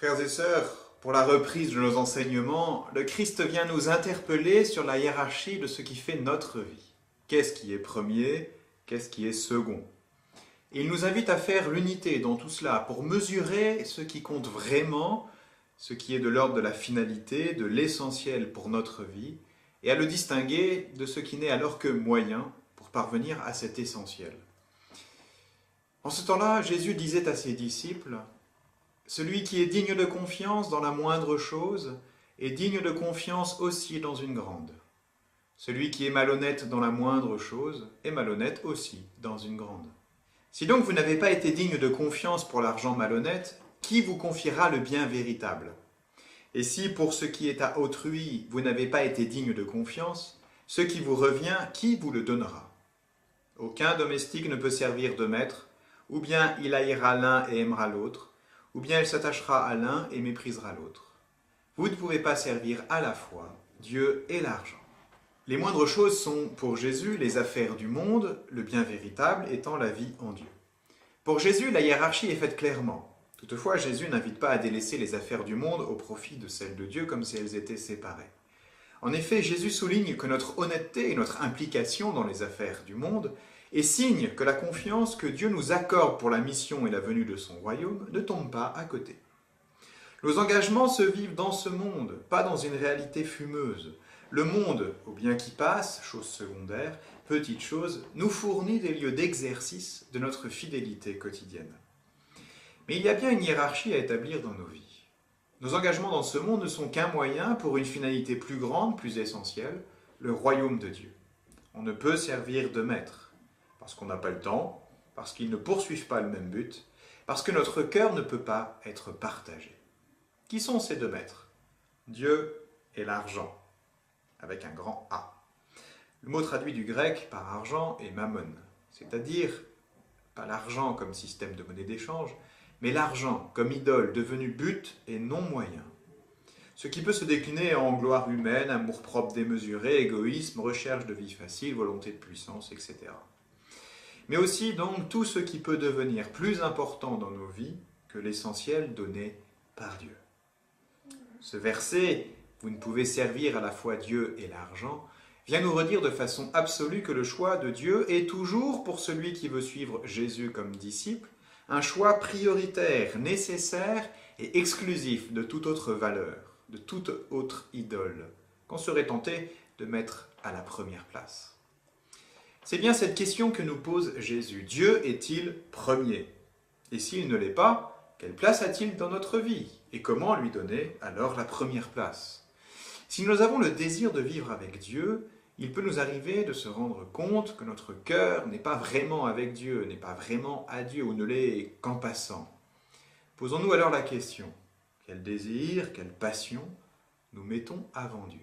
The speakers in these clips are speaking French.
Frères et sœurs, pour la reprise de nos enseignements, le Christ vient nous interpeller sur la hiérarchie de ce qui fait notre vie. Qu'est-ce qui est premier? Qu'est-ce qui est second? Il nous invite à faire l'unité dans tout cela pour mesurer ce qui compte vraiment, ce qui est de l'ordre de la finalité, de l'essentiel pour notre vie, et à le distinguer de ce qui n'est alors que moyen pour parvenir à cet essentiel. En ce temps-là, Jésus disait à ses disciples: « Celui qui est digne de confiance dans la moindre chose est digne de confiance aussi dans une grande. Celui qui est malhonnête dans la moindre chose est malhonnête aussi dans une grande. » Si donc vous n'avez pas été digne de confiance pour l'argent malhonnête, qui vous confiera le bien véritable? Et si pour ce qui est à autrui, vous n'avez pas été digne de confiance, ce qui vous revient, qui vous le donnera? Aucun domestique ne peut servir de maître, ou bien il haïra l'un et aimera l'autre, ou bien il s'attachera à l'un et méprisera l'autre. Vous ne pouvez pas servir à la fois Dieu et l'argent. Les moindres choses sont, pour Jésus, les affaires du monde, le bien véritable étant la vie en Dieu. Pour Jésus, la hiérarchie est faite clairement. Toutefois, Jésus n'invite pas à délaisser les affaires du monde au profit de celles de Dieu comme si elles étaient séparées. En effet, Jésus souligne que notre honnêteté et notre implication dans les affaires du monde est signe que la confiance que Dieu nous accorde pour la mission et la venue de son royaume ne tombe pas à côté. Nos engagements se vivent dans ce monde, pas dans une réalité fumeuse. Le monde, au bien qui passe, chose secondaire, petite chose, nous fournit des lieux d'exercice de notre fidélité quotidienne. Mais il y a bien une hiérarchie à établir dans nos vies. Nos engagements dans ce monde ne sont qu'un moyen pour une finalité plus grande, plus essentielle, le royaume de Dieu. On ne peut servir de maître, parce qu'on n'a pas le temps, parce qu'ils ne poursuivent pas le même but, parce que notre cœur ne peut pas être partagé. Qui sont ces deux maîtres? Dieu et l'argent, avec un grand A. Le mot traduit du grec par argent est mammon, c'est-à-dire pas l'argent comme système de monnaie d'échange, mais l'argent comme idole devenu but et non moyen. Ce qui peut se décliner en gloire humaine, amour-propre démesuré, égoïsme, recherche de vie facile, volonté de puissance, etc. Mais aussi donc tout ce qui peut devenir plus important dans nos vies que l'essentiel donné par Dieu. Ce verset, vous ne pouvez servir à la fois Dieu et l'argent, vient nous redire de façon absolue que le choix de Dieu est toujours, pour celui qui veut suivre Jésus comme disciple, un choix prioritaire, nécessaire et exclusif de toute autre valeur, de toute autre idole, qu'on serait tenté de mettre à la première place. C'est bien cette question que nous pose Jésus. Dieu est-il premier? Et s'il ne l'est pas, quelle place a-t-il dans notre vie? Et comment lui donner alors la première place? Si nous avons le désir de vivre avec Dieu, il peut nous arriver de se rendre compte que notre cœur n'est pas vraiment avec Dieu, n'est pas vraiment à Dieu, ou ne l'est qu'en passant. Posons-nous alors la question: quel désir, quelle passion nous mettons avant Dieu?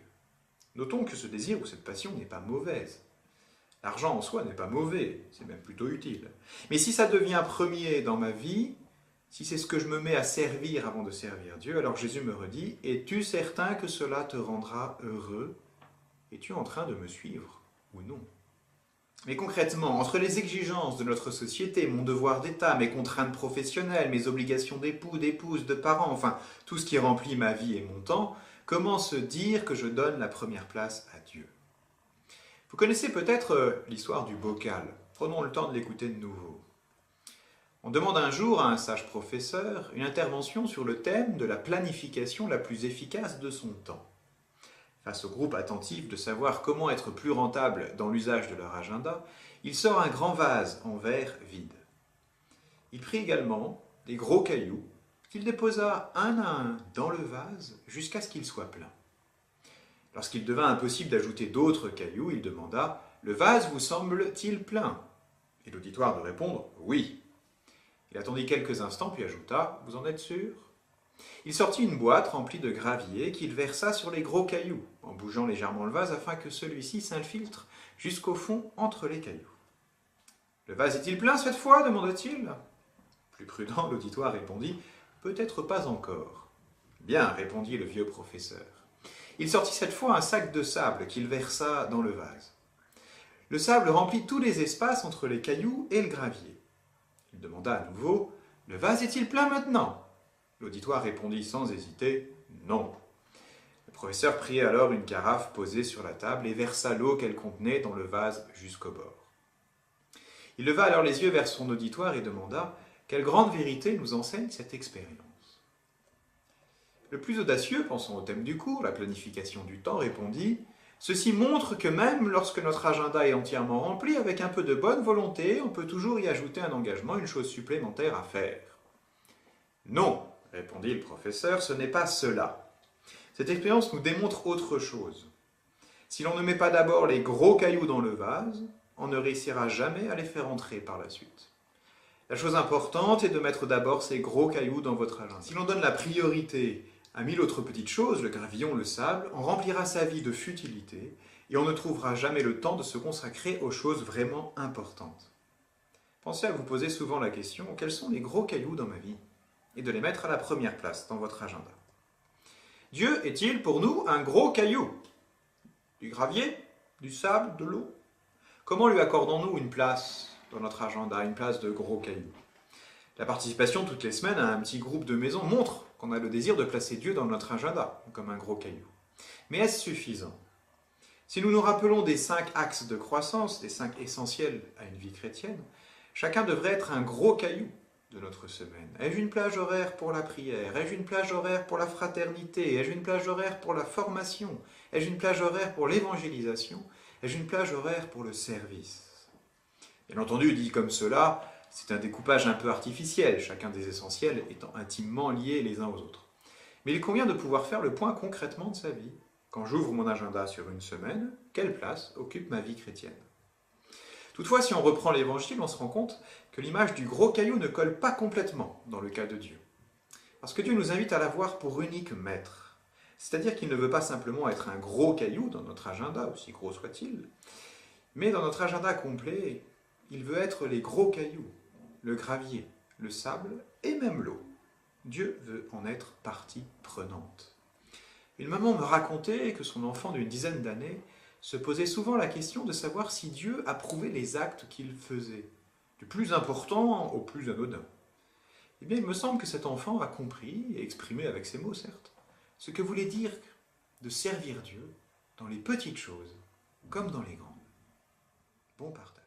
Notons que ce désir ou cette passion n'est pas mauvaise. L'argent en soi n'est pas mauvais, c'est même plutôt utile. Mais si ça devient premier dans ma vie, si c'est ce que je me mets à servir avant de servir Dieu, alors Jésus me redit: « Es-tu certain que cela te rendra heureux? Es-tu en train de me suivre ou non ?» Mais concrètement, entre les exigences de notre société, mon devoir d'État, mes contraintes professionnelles, mes obligations d'époux, d'épouse, de parents, enfin tout ce qui remplit ma vie et mon temps, comment se dire que je donne la première place à Dieu? Vous connaissez peut-être l'histoire du bocal. Prenons le temps de l'écouter de nouveau. On demande un jour à un sage professeur une intervention sur le thème de la planification la plus efficace de son temps. Face au groupe attentif de savoir comment être plus rentable dans l'usage de leur agenda, il sort un grand vase en verre vide. Il prit également des gros cailloux qu'il déposa un à un dans le vase jusqu'à ce qu'il soit plein. Lorsqu'il devint impossible d'ajouter d'autres cailloux, il demanda: « Le vase vous semble-t-il plein ?» Et l'auditoire de répondre « Oui ». Il attendit quelques instants puis ajouta: « Vous en êtes sûr ?» Il sortit une boîte remplie de gravier qu'il versa sur les gros cailloux, en bougeant légèrement le vase afin que celui-ci s'infiltre jusqu'au fond entre les cailloux. « Le vase est-il plein cette fois ?» demanda-t-il. Plus prudent, l'auditoire répondit: « Peut-être pas encore. » « Bien, » répondit le vieux professeur. Il sortit cette fois un sac de sable qu'il versa dans le vase. Le sable remplit tous les espaces entre les cailloux et le gravier. Il demanda à nouveau: « Le vase est-il plein maintenant ?» L'auditoire répondit sans hésiter « non ». Le professeur prit alors une carafe posée sur la table et versa l'eau qu'elle contenait dans le vase jusqu'au bord. Il leva alors les yeux vers son auditoire et demanda « Quelle grande vérité nous enseigne cette expérience ?» Le plus audacieux, pensant au thème du cours, la planification du temps, répondit « Ceci montre que même lorsque notre agenda est entièrement rempli, avec un peu de bonne volonté, on peut toujours y ajouter un engagement, une chose supplémentaire à faire. » « Non, » répondit le professeur, « ce n'est pas cela. Cette expérience nous démontre autre chose. Si l'on ne met pas d'abord les gros cailloux dans le vase, on ne réussira jamais à les faire entrer par la suite. La chose importante est de mettre d'abord ces gros cailloux dans votre agenda. Si l'on donne la priorité à 1000 autres petites choses, le gravillon, le sable, on remplira sa vie de futilité et on ne trouvera jamais le temps de se consacrer aux choses vraiment importantes. Pensez à vous poser souvent la question « Quels sont les gros cailloux dans ma vie ?» et de les mettre à la première place dans votre agenda. Dieu est-il pour nous un gros caillou? Du gravier? Du sable? De l'eau? Comment lui accordons-nous une place dans notre agenda, une place de gros cailloux? La participation toutes les semaines à un petit groupe de maison montre qu'on a le désir de placer Dieu dans notre agenda, comme un gros caillou. Mais est-ce suffisant? Si nous nous rappelons des 5 axes de croissance, des 5 essentiels à une vie chrétienne, chacun devrait être un gros caillou de notre semaine. Ai-je une plage horaire pour la prière? Ai-je une plage horaire pour la fraternité? Ai-je une plage horaire pour la formation? Ai-je une plage horaire pour l'évangélisation? Ai-je une plage horaire pour le service? Bien entendu, dit comme cela, c'est un découpage un peu artificiel, chacun des essentiels étant intimement liés les uns aux autres. Mais il convient de pouvoir faire le point concrètement de sa vie. Quand j'ouvre mon agenda sur une semaine, quelle place occupe ma vie chrétienne? Toutefois, si on reprend l'Évangile, on se rend compte que l'image du gros caillou ne colle pas complètement dans le cas de Dieu. Parce que Dieu nous invite à l'avoir pour unique maître. C'est-à-dire qu'il ne veut pas simplement être un gros caillou dans notre agenda, aussi gros soit-il, mais dans notre agenda complet, il veut être les gros cailloux, le gravier, le sable et même l'eau. Dieu veut en être partie prenante. Une maman me racontait que son enfant d'une dizaine d'années se posait souvent la question de savoir si Dieu approuvait les actes qu'il faisait, du plus important au plus anodin. Eh bien, il me semble que cet enfant a compris, et exprimé avec ses mots certes, ce que voulait dire de servir Dieu dans les petites choses comme dans les grandes. Bon partage.